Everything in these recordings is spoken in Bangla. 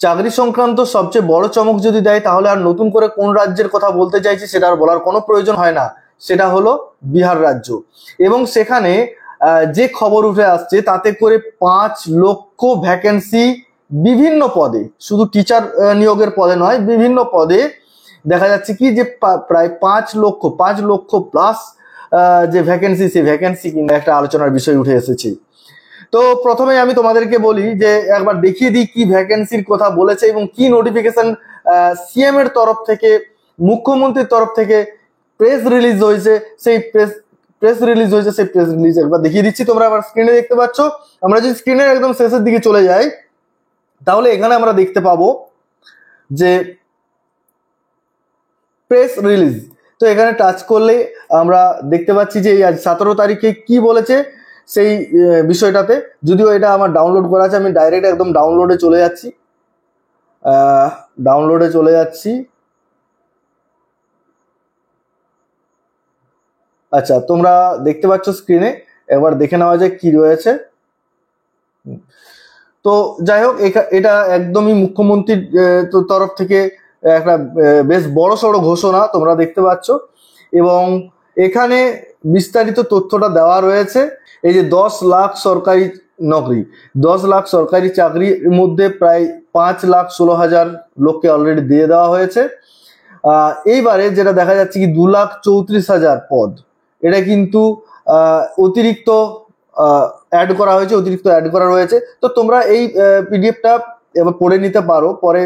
চাকরি সংক্রান্ত সবচেয়ে বড় চমক যদি দেয় তাহলে আর নতুন করে কোন রাজ্যের কথা বলতে চাইছি সেটা আর বলার কোনো প্রয়োজন হয় না, সেটা হলো বিহার রাজ্য। এবং সেখানে যে খবর উঠে আসছে তাতে করে 5 লক্ষ ভ্যাকেন্সি বিভিন্ন পদে, শুধু টিচার নিয়োগের পদে নয়, বিভিন্ন পদে দেখা যাচ্ছে কি যে প্রায় 5 লক্ষ প্লাস যে ভ্যাকেন্সি, সেই ভ্যাকেন্সি কিন্তু একটা আলোচনার বিষয় উঠে এসেছে। তো প্রথমে আমি তোমাদেরকে বলি যে একবার দেখিয়ে দিই কি ভ্যাকেন্সির কথা বলেছে এবং কি নোটিফিকেশন সিএম এর তরফ থেকে, মুখ্যমন্ত্রীর তরফ থেকে প্রেস রিলিজ হয়েছে। সেই প্রেস রিলিজ একবার দেখিয়ে দিচ্ছি, তোমরা আবার স্ক্রিনে দেখতে পাচ্ছ। আমরা যদি স্ক্রিনের একদম শেষের দিকে চলে যাই তাহলে এখানে আমরা দেখতে পাবো যে প্রেস রিলিজ। তো এখানে টাচ করলে আমরা দেখতে পাচ্ছি যে আজ 17 তারিখে কি বলেছে সেই বিষয়টাতে। যদিও এটা আমার ডাউনলোড করা আছে, আমি ডাইরেক্ট একদম ডাউনলোডে চলে যাচ্ছি। আচ্ছা, তোমরা দেখতে পাচ্ছ স্ক্রিনে, একবার দেখে নেওয়া যায় কি রয়েছে। তো যাই হোক, এটা একদমই মুখ্যমন্ত্রীর তরফ থেকে একটা বেশ বড় সড়ো ঘোষণা তোমরা দেখতে পাচ্ছ। এবং এখানে বিস্তারিত তথ্যটা দেওয়া রয়েছে। এই যে 10 লাখ সরকারি নকরি, 10 লাখ সরকারি চাকরির মধ্যে প্রায় 5,16,000 লোককে অলরেডি দিয়ে দেওয়া হয়েছে। এইবারে যেটা দেখা যাচ্ছে কি 2,34,000 পদ, এটা কিন্তু অতিরিক্ত অ্যাড করা রয়েছে। তো তোমরা এই পিডিএফটা এবার পড়ে নিতে পারো, পরে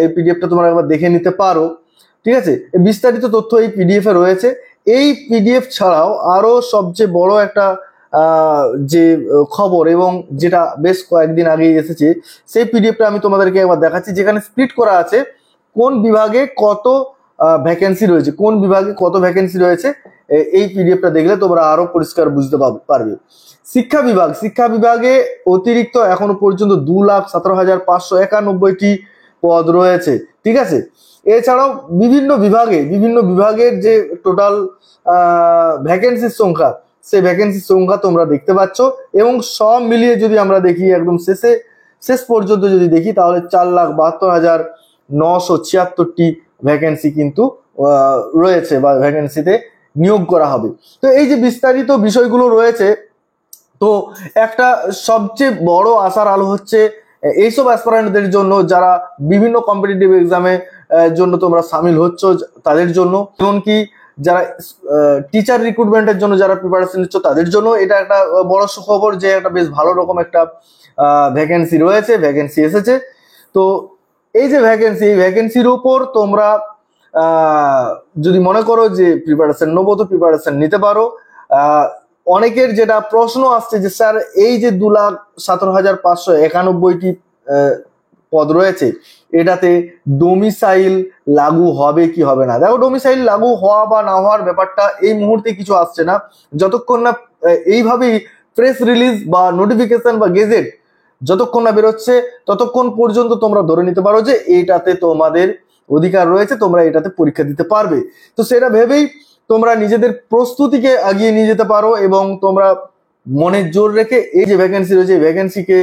এই পিডিএফটা তোমরা একবার দেখে নিতে পারো, ঠিক আছে। বিস্তারিত তথ্য এই পিডিএফ এ রয়েছে। এই পিডিএফ ছাড়াও আরো সবচেয়ে বড় একটা যে খবর এবং যেটা বেশ কয়েকদিন আগেই এসেছে, সেই পিডিএফটা আমি তোমাদেরকে একবার দেখাচ্ছি, যেখানে স্প্লিট করা আছে কোন বিভাগে কত ভ্যাকেন্সি রয়েছে। এই পিডিএফটা দেখলে তোমরা আরো পরিষ্কার বুঝতে পারবে। শিক্ষা বিভাগে অতিরিক্ত এখনো পর্যন্ত 2,17,591টি পদ রয়েছে, ঠিক আছে। এছাড়াও বিভিন্ন বিভাগের যে টোটাল ভ্যাকেন্সির সংখ্যা, সেই ভ্যাকেন্সির সংখ্যা তোমরা দেখতে পাচ্ছ। এবং সব মিলিয়ে যদি আমরা দেখি একদম শেষ পর্যন্ত যদি দেখি তাহলে 4,72,976টি ভ্যাকেন্সি কিন্তু রয়েছে বা ভ্যাকেন্সিতে নিয়োগ করা হবে। তো এই যে বিস্তারিত বিষয়গুলো রয়েছে, তো একটা সবচেয়ে বড় আশার আলো হচ্ছে এইসব অ্যাসপারেন্টদের জন্য যারা বিভিন্ন কম্পিটিটিভ এক্সামে জন্য তোমরা সামিল হচ্ছ তাদের জন্য, এমনকি যারা টিচার রিক্রুটমেন্টের জন্য যারা প্রিপারেশন নিচ্ছ তাদের জন্য এটা একটা বড় সুখবর যে একটা বেশ ভালো রকম একটা ভ্যাকেন্সি এসেছে। তো এই যে ভ্যাকেন্সির উপর তোমরা যদি মনে করো যে প্রিপারেশন নেবো তো প্রিপারেশন নিতে পারো। অনেকের যেটা প্রশ্ন আসছে যে স্যার এই যে 2,17,591টি পদ রয়েছে, এটাতে ডোমিসাইল লাগু হবে কি হবে না। দেখো, ডোমিসাইল লাগু হওয়া বা না হওয়ার ব্যাপারটা এই মুহূর্তে কিছু আসছে না, যতক্ষণ না এইভাবেই প্রেস রিলিজ বা নোটিফিকেশন বা গেজেট যতক্ষণ না বেরোচ্ছে ততক্ষণ পর্যন্ত তোমরা ধরে নিতে পারো যে এইটাতে তোমাদের অধিকার রয়েছে, তোমরা এটাতে পরীক্ষা দিতে পারবে। তো সেটা ভেবেই তোমরা নিজেদের প্রস্তুতিকে এগিয়ে নিয়ে যেতে পারো এবং তোমরা মনে জোর রেখে এই যে ভ্যাকেন্সি রয়েছে এই ভ্যাকেন্সিকে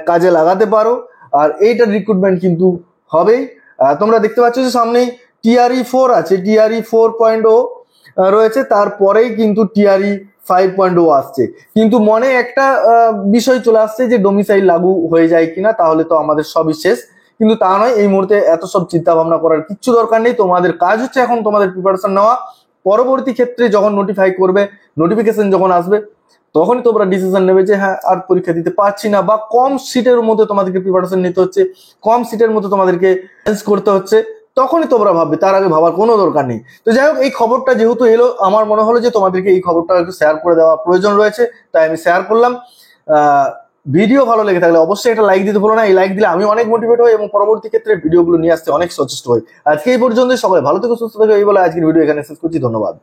কাজে লাগাতে পারো। আর এইটার রিক্রুটমেন্ট কিন্তু হবেই। তোমরা দেখতে পাচ্ছ যে সামনেই টিআরই 4 আছে, টিআরই 4.0 রয়েছে, তারপরেই কিন্তু টিআরই 5.0 আসছে। কিন্তু মনে একটা বিষয় চলে আসছে যে ডোমিসাইল লাগু হয়ে যায় কিনা, তাহলে তো আমাদের সবই শেষ। কিন্তু তা নয়, এই মুহূর্তে এত সব চিন্তা ভাবনা করার কিচ্ছু দরকার নেই। তোমাদের কাজ হচ্ছে এখন তোমাদের প্রিপারেশন নেওয়া। পরবর্তী ক্ষেত্রে যখন নোটিফিকেশন যখন আসবে তখনই তোমরা ডিসিশন নেবে যে হ্যাঁ আর পরীক্ষা দিতে পারছি না, বা কম সিটের মধ্যে তোমাদেরকে প্রিপারেশন নিতে হচ্ছে, কম সিটের মধ্যে তোমাদেরকে চেঞ্জ করতে হচ্ছে, তখনই তোমরা ভাববে, তার আগে ভাবার কোনো দরকার নেই। তো যাই হোক, এই খবরটা যেহেতু এলো, আমার মনে হলো যে তোমাদেরকে এই খবরটা একটু শেয়ার করে দেওয়া প্রয়োজন রয়েছে, তাই আমি শেয়ার করলাম। ভিডিও ভালো লেগে থাকলে অবশ্যই একটা লাইক দিতে ভুলো না। এই লাইক দিলে আমি অনেক মোটিভেট হই এবং পরবর্তী ক্ষেত্রে ভিডিওগুলো নিয়ে আসতে অনেক সচেষ্ট হই। আজকে এই পর্যন্তই, সবাই ভালো থেকো, সুস্থ থেকো, এই বলে আজকের ভিডিও এখানে শেষ করছি। ধন্যবাদ।